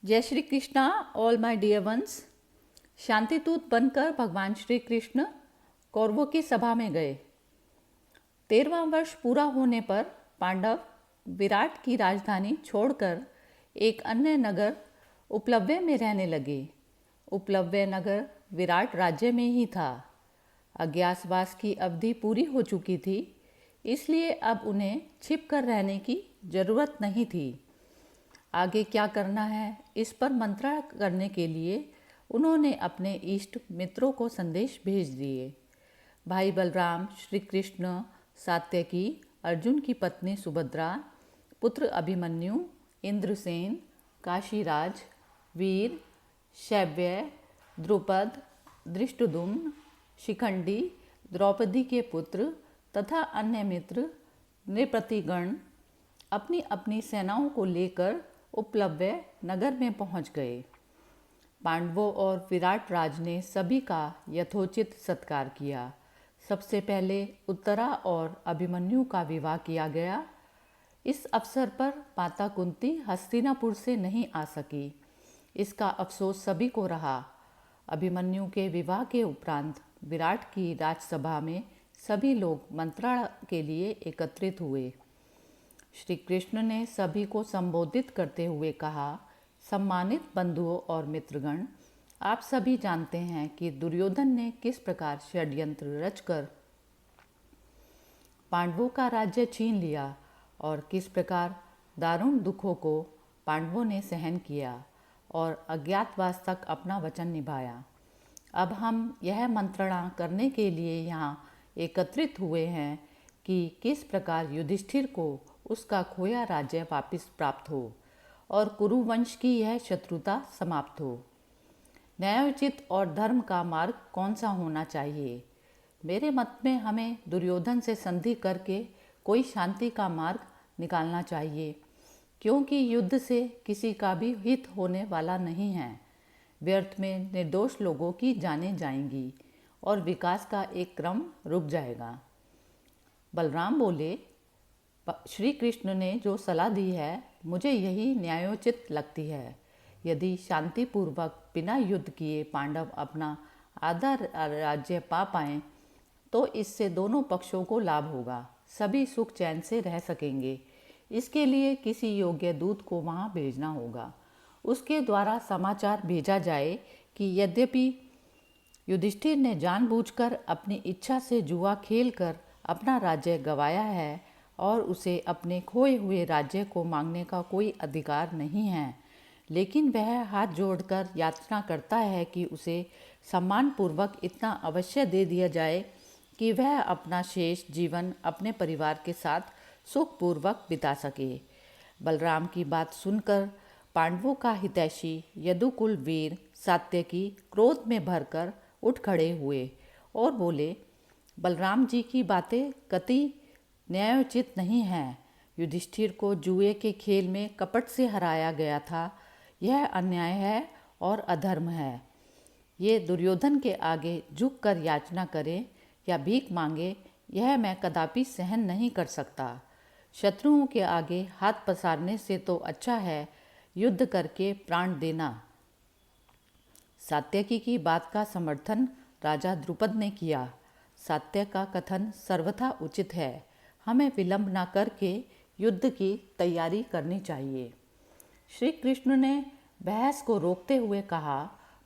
जय Shri Krishna all my dear ones. शांतिदूत बनकर भगवान श्री कृष्ण कौरवों की सभा में गए। 13वां वर्ष पूरा होने पर पांडव विराट की राजधानी छोड़कर एक अन्य नगर उपलव्य में रहने लगे। उपलव्य नगर विराट राज्य में ही था। अज्ञातवास की अवधि पूरी हो चुकी थी, इसलिए अब उन्हें छिपकर रहने की जरूरत नहीं थी। आगे क्या करना है, इस पर मंत्रणा करने के लिए उन्होंने अपने इष्ट मित्रों को संदेश भेज दिए। भाई बलराम, श्री कृष्ण, सात्यकी, अर्जुन की पत्नी सुभद्रा, पुत्र अभिमन्यु, इंद्रसेन, काशीराज, वीर, शैव्य, द्रुपद, धृष्टद्युम्न, शिखंडी, द्रौपदी के पुत्र तथा अन्य मित्र नृपतिगण अपनी अपनी सेनाओं को लेकर उपलव्य नगर में पहुंच गए। पांडवों और विराट राज ने सभी का यथोचित सत्कार किया। सबसे पहले उत्तरा और अभिमन्यु का विवाह किया गया। इस अवसर पर माता कुंती हस्तिनापुर से नहीं आ सकी। इसका अफसोस सभी को रहा। अभिमन्यु के विवाह के उपरांत विराट की राजसभा में सभी लोग मंत्रणा के लिए एकत्रित हुए। श्री कृष्ण ने सभी को संबोधित करते हुए कहा, सम्मानित बंधुओं और मित्रगण, आप सभी जानते हैं कि दुर्योधन ने किस प्रकार षड्यंत्र रचकर पांडवों का राज्य छीन लिया और किस प्रकार दारुण दुखों को पांडवों ने सहन किया और अज्ञातवास तक अपना वचन निभाया। अब हम यह मंत्रणा करने के लिए यहाँ एकत्रित हुए हैं कि किस प्रकार युधिष्ठिर को उसका खोया राज्य वापस प्राप्त हो और कुरुवंश की यह शत्रुता समाप्त हो। न्यायोचित और धर्म का मार्ग कौन सा होना चाहिए? मेरे मत में हमें दुर्योधन से संधि करके कोई शांति का मार्ग निकालना चाहिए, क्योंकि युद्ध से किसी का भी हित होने वाला नहीं है। व्यर्थ में निर्दोष लोगों की जानें जाएंगी और विकास का एक क्रम रुक जाएगा। बलराम बोले, श्री कृष्ण ने जो सलाह दी है मुझे यही न्यायोचित लगती है। यदि शांतिपूर्वक बिना युद्ध किए पांडव अपना आधा राज्य पा पाएं तो इससे दोनों पक्षों को लाभ होगा। सभी सुख चैन से रह सकेंगे। इसके लिए किसी योग्य दूत को वहां भेजना होगा। उसके द्वारा समाचार भेजा जाए कि यद्यपि युधिष्ठिर ने जानबूझकर अपनी इच्छा से जुआ खेलकर अपना राज्य गंवाया है और उसे अपने खोए हुए राज्य को मांगने का कोई अधिकार नहीं है, लेकिन वह हाथ जोड़कर याचना करता है कि उसे सम्मानपूर्वक इतना अवश्य दे दिया जाए कि वह अपना शेष जीवन अपने परिवार के साथ सुखपूर्वक बिता सके। बलराम की बात सुनकर पांडवों का हितैषी यदुकुल वीर सात्यकी क्रोध में भरकर उठ खड़े हुए और बोले, बलराम जी की बातें कति न्यायोचित नहीं है। युधिष्ठिर को जुए के खेल में कपट से हराया गया था। यह अन्याय है और अधर्म है। ये दुर्योधन के आगे झुककर याचना करे या भीख मांगे, यह मैं कदापि सहन नहीं कर सकता। शत्रुओं के आगे हाथ पसारने से तो अच्छा है युद्ध करके प्राण देना। सात्यकी की बात का समर्थन राजा द्रुपद ने किया। सात्य का कथन सर्वथा उचित है। हमें विलंब न करके युद्ध की तैयारी करनी चाहिए। श्री कृष्ण ने बहस को रोकते हुए कहा,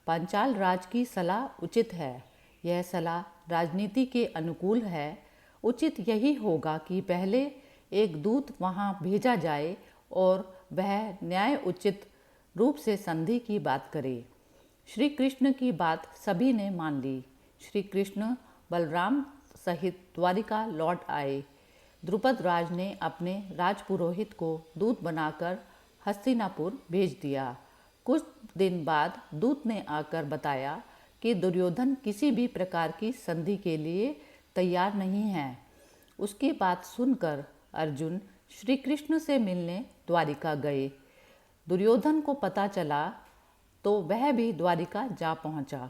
पांचाल राज की सलाह उचित है। यह सलाह राजनीति के अनुकूल है। उचित यही होगा कि पहले एक दूत वहां भेजा जाए और वह न्याय उचित रूप से संधि की बात करे। श्री कृष्ण की बात सभी ने मान ली। श्री कृष्ण बलराम सहित द्वारिका लौट आए। द्रुपद राज ने अपने राजपुरोहित को दूत बनाकर हस्तिनापुर भेज दिया। कुछ दिन बाद दूत ने आकर बताया कि दुर्योधन किसी भी प्रकार की संधि के लिए तैयार नहीं है। उसकी बात सुनकर अर्जुन श्री कृष्ण से मिलने द्वारिका गए। दुर्योधन को पता चला तो वह भी द्वारिका जा पहुंचा।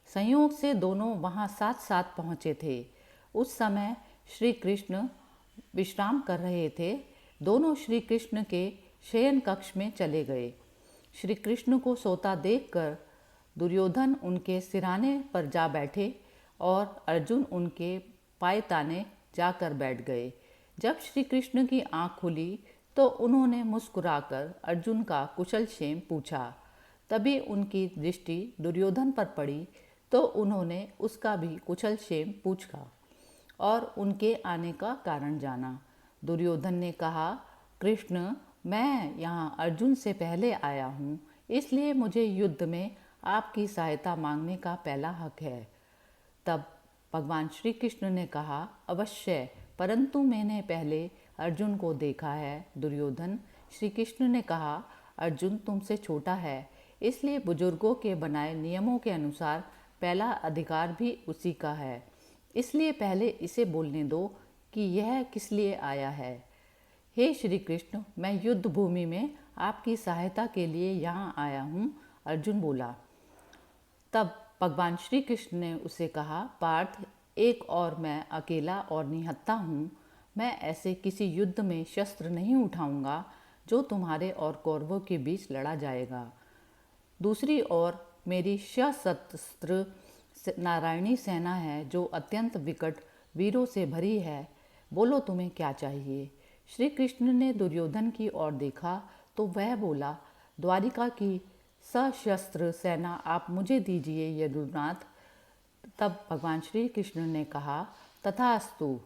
संयोग से दोनों वहां साथ साथ पहुंचे थे। उस समय श्री कृष्ण विश्राम कर रहे थे। दोनों श्री कृष्ण के शयन कक्ष में चले गए। श्री कृष्ण को सोता देखकर दुर्योधन उनके सिरहाने पर जा बैठे और अर्जुन उनके पायताने जाकर बैठ गए। जब श्री कृष्ण की आंख खुली तो उन्होंने मुस्कुराकर अर्जुन का कुशल क्षेम पूछा। तभी उनकी दृष्टि दुर्योधन पर पड़ी तो उन्होंने उसका भी कुशल क्षेम पूछा और उनके आने का कारण जाना। दुर्योधन ने कहा, कृष्ण, मैं यहाँ अर्जुन से पहले आया हूँ, इसलिए मुझे युद्ध में आपकी सहायता मांगने का पहला हक है। तब भगवान श्री कृष्ण ने कहा, अवश्य, परंतु मैंने पहले अर्जुन को देखा है। दुर्योधन। श्री कृष्ण ने कहा, अर्जुन तुमसे छोटा है, इसलिए बुजुर्गों के बनाए नियमों के अनुसार पहला अधिकार भी उसी का है। इसलिए पहले इसे बोलने दो कि यह किस लिए आया है। हे श्री कृष्ण, मैं युद्ध भूमि में आपकी सहायता के लिए यहाँ आया हूँ, अर्जुन बोला। तब भगवान श्री कृष्ण ने उसे कहा, पार्थ, एक और मैं अकेला और निहत्था हूँ। मैं ऐसे किसी युद्ध में शस्त्र नहीं उठाऊंगा जो तुम्हारे और कौरवों के बीच लड़ा जाएगा। दूसरी ओर मेरी सशस्त्र नारायणी सेना है जो अत्यंत विकट वीरों से भरी है। बोलो तुम्हें क्या चाहिए। श्री कृष्ण ने दुर्योधन की ओर देखा तो वह बोला, द्वारिका की सशस्त्र सेना आप मुझे दीजिए यदुनाथ। तब भगवान श्री कृष्ण ने कहा, तथास्तु।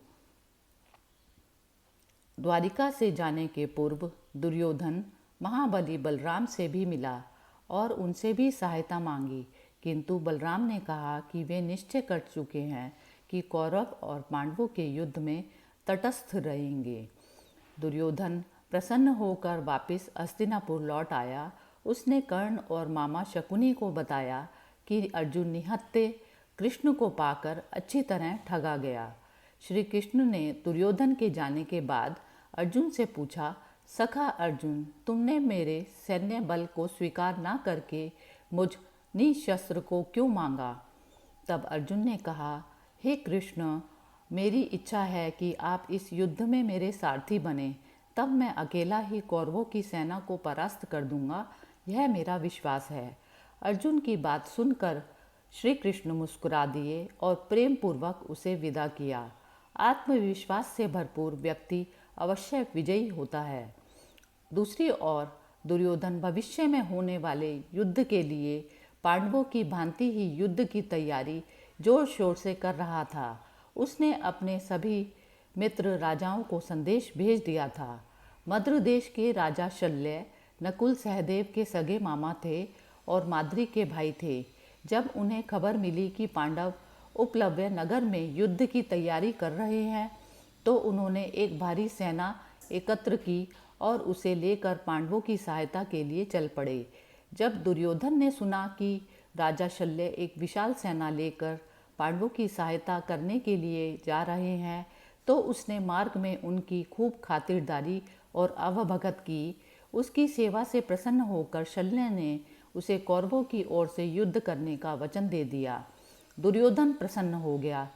द्वारिका से जाने के पूर्व दुर्योधन महाबली बलराम से भी मिला और उनसे भी सहायता मांगी, किंतु बलराम ने कहा कि वे निश्चय कर चुके हैं कि कौरव और पांडवों के युद्ध में तटस्थ रहेंगे। दुर्योधन प्रसन्न होकर वापस हस्तिनापुर लौट आया। उसने कर्ण और मामा शकुनी को बताया कि अर्जुन निहत्थे कृष्ण को पाकर अच्छी तरह ठगा गया। श्री कृष्ण ने दुर्योधन के जाने के बाद अर्जुन से पूछा, सखा अर्जुन, तुमने मेरे सैन्य बल को स्वीकार न करके मुझ निशस्त्र को क्यों मांगा। तब अर्जुन ने कहा, हे कृष्ण, मेरी इच्छा है कि आप इस युद्ध में मेरे सारथी बने, तब मैं अकेला ही कौरवों की सेना को परास्त कर दूंगा, यह मेरा विश्वास है। अर्जुन की बात सुनकर श्री कृष्ण मुस्कुरा दिए और प्रेम पूर्वक उसे विदा किया। आत्मविश्वास से भरपूर व्यक्ति अवश्य विजयी होता है। दूसरी ओर दुर्योधन भविष्य में होने वाले युद्ध के लिए पांडवों की भांति ही युद्ध की तैयारी जोर शोर से कर रहा था। उसने अपने सभी मित्र राजाओं को संदेश भेज दिया था। मद्र देश के राजा शल्य नकुल सहदेव के सगे मामा थे और माद्री के भाई थे। जब उन्हें खबर मिली कि पांडव उपलव्य नगर में युद्ध की तैयारी कर रहे हैं तो उन्होंने एक भारी सेना एकत्र की और उसे लेकर पांडवों की सहायता के लिए चल पड़े। जब दुर्योधन ने सुना कि राजा शल्य एक विशाल सेना लेकर पांडवों की सहायता करने के लिए जा रहे हैं तो उसने मार्ग में उनकी खूब खातिरदारी और अवभगत की। उसकी सेवा से प्रसन्न होकर शल्य ने उसे कौरवों की ओर से युद्ध करने का वचन दे दिया। दुर्योधन प्रसन्न हो गया।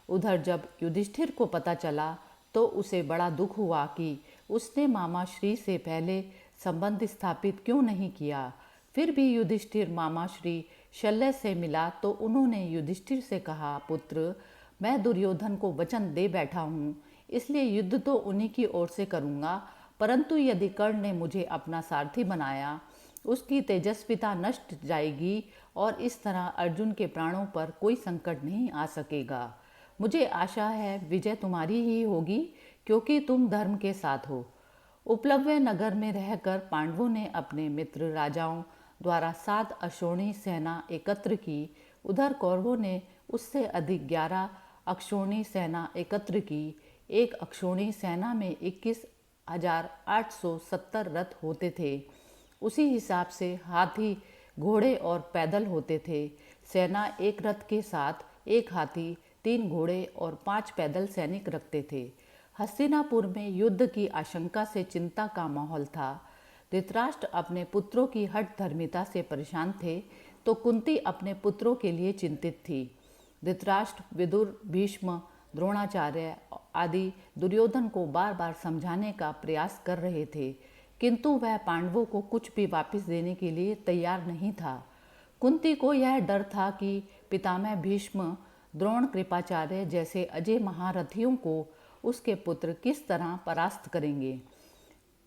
उधर जब युधिष्ठिर को पता चला तो उसे बड़ा दुख हुआ कि उसने मामा श्री से पहले संबंध स्थापित क्यों नहीं किया। फिर भी युधिष्ठिर मामा श्री शल्य से मिला तो उन्होंने युधिष्ठिर से कहा, पुत्र, मैं दुर्योधन को वचन दे बैठा हूँ, इसलिए युद्ध तो उन्हीं की ओर से करूँगा, परंतु यदि कर्ण ने मुझे अपना सारथी बनाया उसकी तेजस्विता नष्ट जाएगी और इस तरह अर्जुन के प्राणों पर कोई संकट नहीं आ सकेगा। मुझे आशा है विजय तुम्हारी ही होगी क्योंकि तुम धर्म के साथ हो। उपलव्य नगर में रहकर पांडवों ने अपने मित्र राजाओं द्वारा 7 अक्षौणी सेना एकत्र की। उधर कौरवों ने उससे अधिक 11 अक्षौणी सेना एकत्र की। एक अक्षौणी सेना में 21,870 रथ होते थे। उसी हिसाब से हाथी, घोड़े और पैदल होते थे। सेना एक रथ के साथ एक हाथी, 3 घोड़े और 5 पैदल सैनिक रखते थे। हस्तिनापुर में युद्ध की आशंका से चिंता का माहौल था। धृतराष्ट्र अपने पुत्रों की हठ धर्मिता से परेशान थे तो कुंती अपने पुत्रों के लिए चिंतित थी। धृतराष्ट्र, विदुर, भीष्म, द्रोणाचार्य आदि दुर्योधन को बार बार समझाने का प्रयास कर रहे थे, किंतु वह पांडवों को कुछ भी वापस देने के लिए तैयार नहीं था। कुंती को यह डर था कि पितामह भीष्म, द्रोण, कृपाचार्य जैसे अजय महारथियों को उसके पुत्र किस तरह परास्त करेंगे।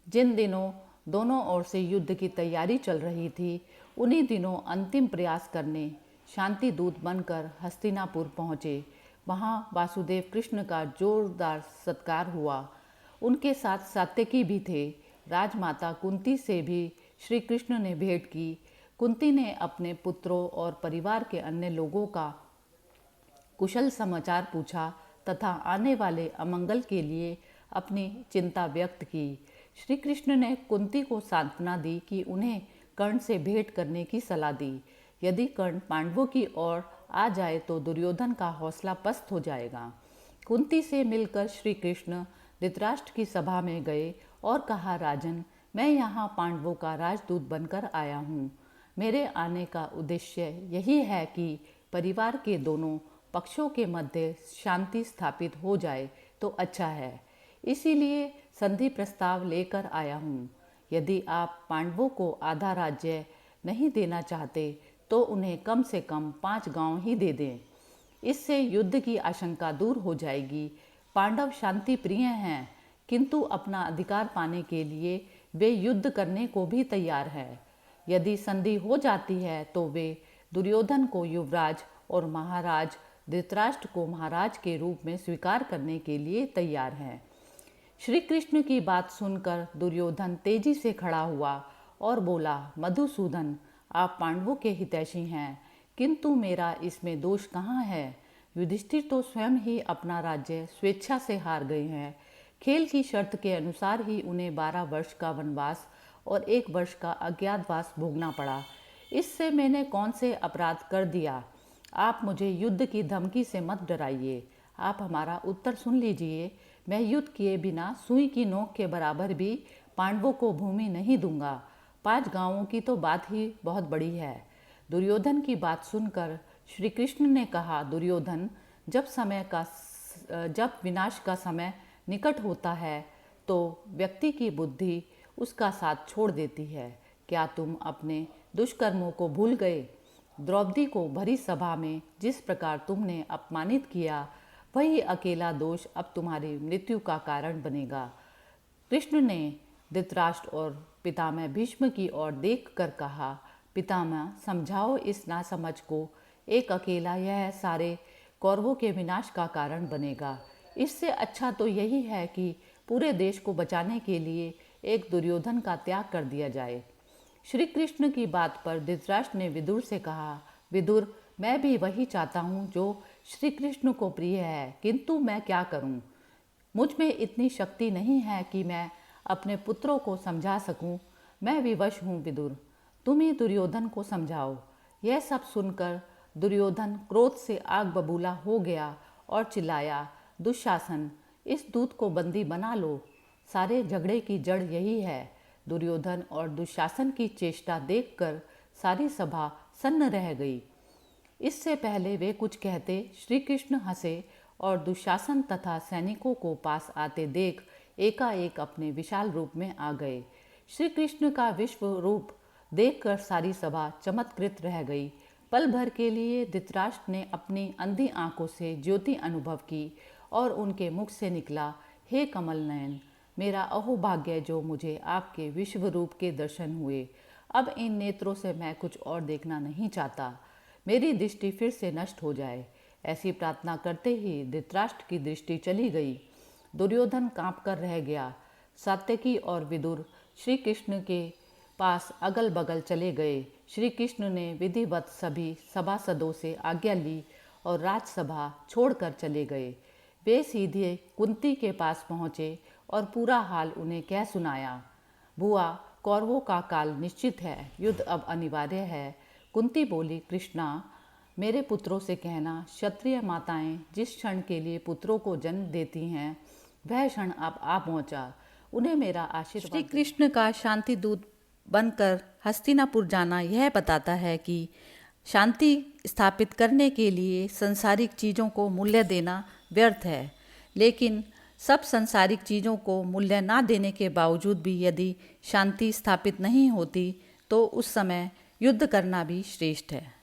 जिन दिनों दोनों ओर से युद्ध की तैयारी चल रही थी, उन्हीं दिनों अंतिम प्रयास करने शांति दूत बनकर हस्तिनापुर पहुँचे। वहाँ वासुदेव कृष्ण का जोरदार सत्कार हुआ। उनके साथ सात्यकी भी थे। राजमाता कुंती से भी श्री कृष्ण ने भेंट की। कुंती ने अपने पुत्रों और परिवार के अन्य लोगों का कुशल समाचार पूछा तथा आने वाले अमंगल के लिए अपनी चिंता व्यक्त की। श्री कृष्ण ने कुंती को सांत्वना दी कि उन्हें कर्ण से भेंट करने की सलाह दी। यदि कर्ण पांडवों की ओर आ जाए तो दुर्योधन का हौसला पस्त हो जाएगा। कुंती से मिलकर श्री कृष्ण धृतराष्ट्र की सभा में गए और कहा, राजन, मैं यहाँ पांडवों का राजदूत बनकर आया हूँ। मेरे आने का उद्देश्य यही है कि परिवार के दोनों पक्षों के मध्य शांति स्थापित हो जाए तो अच्छा है। इसीलिए संधि प्रस्ताव लेकर आया हूँ। यदि आप पांडवों को आधा राज्य नहीं देना चाहते तो उन्हें कम से कम 5 गांव ही दे दें। इससे युद्ध की आशंका दूर हो जाएगी। पांडव शांति प्रिय हैं, किंतु अपना अधिकार पाने के लिए वे युद्ध करने को भी तैयार हैं। यदि संधि हो जाती है तो वे दुर्योधन को युवराज और महाराज धृतराष्ट्र को महाराज के रूप में स्वीकार करने के लिए तैयार हैं। श्री कृष्ण की बात सुनकर दुर्योधन तेजी से खड़ा हुआ और बोला, मधुसूदन, आप पांडवों के हितैषी हैं, किंतु मेरा इसमें दोष कहाँ है? युधिष्ठिर तो स्वयं ही अपना राज्य स्वेच्छा से हार गए हैं। खेल की शर्त के अनुसार ही उन्हें 12 वर्ष का वनवास और 1 वर्ष का अज्ञातवास भोगना पड़ा। इससे मैंने कौन से अपराध कर दिया? आप मुझे युद्ध की धमकी से मत डराइए। आप हमारा उत्तर सुन लीजिए। मैं युद्ध किए बिना सुई की नोक के बराबर भी पांडवों को भूमि नहीं दूंगा। 5 गांवों की तो बात ही बहुत बड़ी है। दुर्योधन की बात सुनकर श्री कृष्ण ने कहा, दुर्योधन, जब विनाश का समय निकट होता है तो व्यक्ति की बुद्धि उसका साथ छोड़ देती है। क्या तुम अपने दुष्कर्मों को भूल गए? द्रौपदी को भरी सभा में जिस प्रकार तुमने अपमानित किया, वही अकेला दोष अब तुम्हारी मृत्यु का कारण बनेगा। कृष्ण ने धृतराष्ट्र और पितामह भीष्म की ओर देखकर कहा, पितामह, समझाओ इस नासमझ को। एक अकेला यह सारे कौरवों के विनाश का कारण बनेगा। इससे अच्छा तो यही है कि पूरे देश को बचाने के लिए एक दुर्योधन का त्याग कर दिया जाए। श्री कृष्ण की बात पर धृतराष्ट्र ने विदुर से कहा, विदुर, मैं भी वही चाहता हूँ जो श्री कृष्ण को प्रिय है, किंतु मैं क्या करूँ? मुझ में इतनी शक्ति नहीं है कि मैं अपने पुत्रों को समझा सकूं। मैं विवश हूँ विदुर, तुम ही दुर्योधन को समझाओ। यह सब सुनकर दुर्योधन क्रोध से आग बबूला हो गया और चिल्लाया, दुशासन, इस दूत को बंदी बना लो। सारे झगड़े की जड़ यही है। दुर्योधन और दुशासन की चेष्टा देखकर सारी सभा सन्न रह गई। इससे पहले वे कुछ कहते, श्री कृष्ण हंसे और दुशासन तथा सैनिकों को पास आते देख एकाएक अपने विशाल रूप में आ गए। श्री कृष्ण का विश्व रूप देखकर सारी सभा चमत्कृत रह गई। पल भर के लिए धृतराष्ट्र ने अपनी अंधी आंखों से ज्योति अनुभव की और उनके मुख से निकला, हे कमल नयन, मेरा अहोभाग्य जो मुझे आपके विश्व रूप के दर्शन हुए। अब इन नेत्रों से मैं कुछ और देखना नहीं चाहता। मेरी दृष्टि फिर से नष्ट हो जाए। ऐसी प्रार्थना करते ही धृतराष्ट्र की दृष्टि चली गई। दुर्योधन कांप कर रह गया। सात्यकी और विदुर श्री कृष्ण के पास अगल बगल चले गए। श्री कृष्ण ने विधिवत सभी सभासदों से आज्ञा ली और राजसभा छोड़कर चले गए। वे सीधे कुंती के पास पहुँचे और पूरा हाल उन्हें कह सुनाया। बुआ, कौरवों का काल निश्चित है, युद्ध अब अनिवार्य है। कुंती बोली, कृष्णा, मेरे पुत्रों से कहना, क्षत्रिय माताएं जिस क्षण के लिए पुत्रों को जन्म देती हैं, वह क्षण अब आ पहुंचा। उन्हें मेरा आशीर्वाद। श्री कृष्ण का शांति दूत बनकर हस्तिनापुर जाना यह बताता है कि शांति स्थापित करने के लिए संसारिक चीज़ों को मूल्य देना व्यर्थ है, लेकिन सब संसारिक चीज़ों को मूल्य ना देने के बावजूद भी यदि शांति स्थापित नहीं होती तो उस समय युद्ध करना भी श्रेष्ठ है।